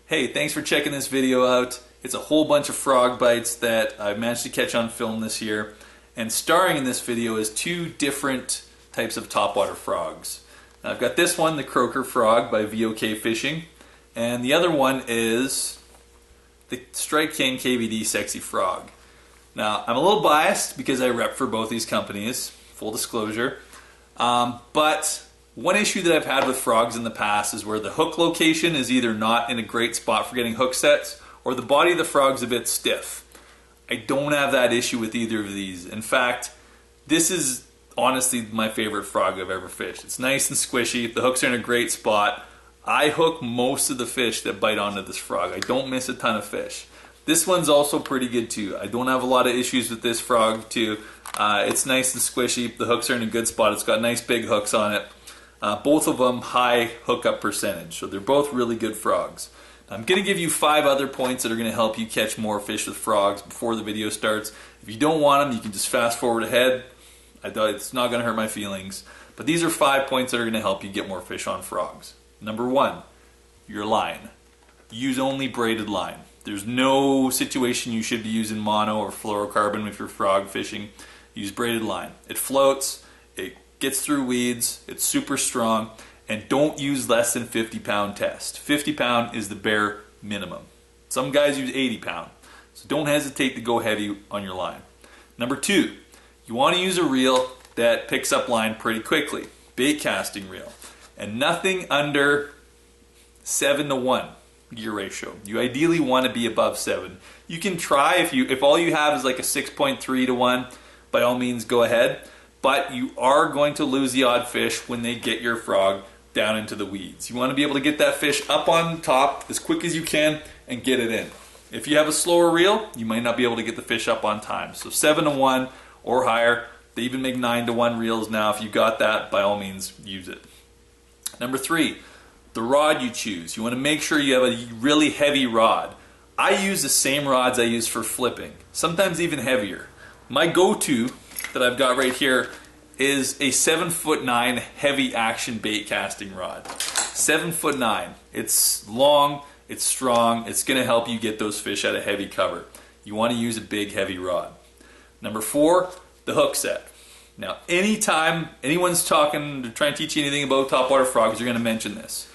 Hey, thanks for checking this video out. It's a whole bunch of frog bites that I've managed to catch on film this year. And starring in this video is two different types of topwater frogs. Now, I've got this one, the Croaker Frog by VOK Fishing. And the other one is the Strike King KVD Sexy Frog. Now, I'm a little biased because I rep for both these companies, full disclosure. But one issue that I've had with frogs in the past is where the hook location is either not in a great spot for getting hook sets, or the body of the frog's a bit stiff. I don't have that issue with either of these. In fact, this is honestly my favorite frog I've ever fished. It's nice and squishy, the hooks are in a great spot. I hook most of the fish that bite onto this frog. I don't miss a ton of fish. This one's also pretty good too. I don't have a lot of issues with this frog too. It's nice and squishy, the hooks are in a good spot, it's got nice big hooks on it. Both of them high hookup percentage, so they're both really good frogs. I'm going to give you 5 other points that are going to help you catch more fish with frogs before the video starts. If you don't want them, you can just fast forward ahead. It's not going to hurt my feelings. But these are 5 points that are going to help you get more fish on frogs. Number 1, your line. Use only braided line. There's no situation you should be using mono or fluorocarbon if you're frog fishing. Use braided line. It floats, it gets through weeds, it's super strong, and don't use less than 50-pound test. 50-pound is the bare minimum. Some guys use 80-pound, so don't hesitate to go heavy on your line. Number 2, you want to use a reel that picks up line pretty quickly. Bait casting reel. And nothing under 7:1 gear ratio. You ideally want to be above 7. You can try if all you have is like a 6.3:1, by all means go ahead. But you are going to lose the odd fish when they get your frog down into the weeds. You want to be able to get that fish up on top as quick as you can and get it in. If you have a slower reel, you might not be able to get the fish up on time. So 7:1 or higher. They even make 9:1 reels now. If you got that, by all means use it. Number 3, the rod you choose. You want to make sure you have a really heavy rod. I use the same rods I use for flipping, sometimes even heavier. My go-to that I've got right here is a 7'9" heavy action bait casting rod. 7'9". It's long, it's strong, it's going to help you get those fish out of heavy cover. You want to use a big heavy rod. Number 4, the hook set. Now, anytime anyone's trying to teach you anything about topwater frogs, you're going to mention this.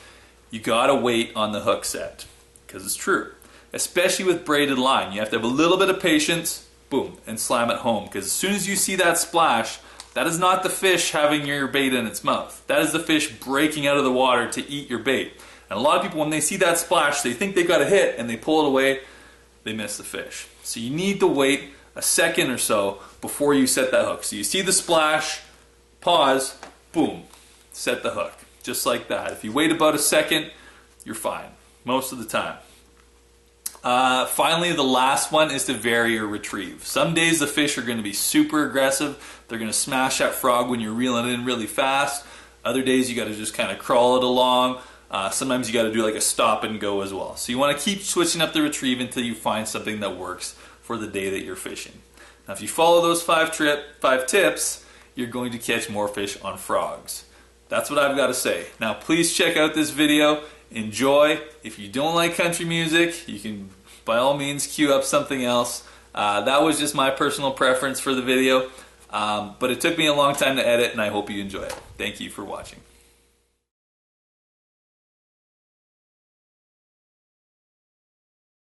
You got to wait on the hook set, because it's true. Especially with braided line, you have to have a little bit of patience. Boom, and slam it home, because as soon as you see that splash, that is not the fish having your bait in its mouth. That is the fish breaking out of the water to eat your bait. And a lot of people, when they see that splash, they think they've got a hit and they pull it away, they miss the fish. So you need to wait a second or so before you set that hook. So you see the splash, pause, boom, set the hook. Just like that. If you wait about a second, you're fine, most of the time. Finally, the last one is to vary or retrieve. Some days the fish are going to be super aggressive. They're going to smash that frog when you're reeling it in really fast. Other days you got to just kind of crawl it along. Sometimes you got to do like a stop and go as well. So you want to keep switching up the retrieve until you find something that works for the day that you're fishing. Now, if you follow those 5 tips, you're going to catch more fish on frogs. That's what I've got to say. Now, please check out this video. Enjoy. If you don't like country music, you can by all means cue up something else. That was just my personal preference for the video, but it took me a long time to edit, and I hope you enjoy it. Thank you for watching.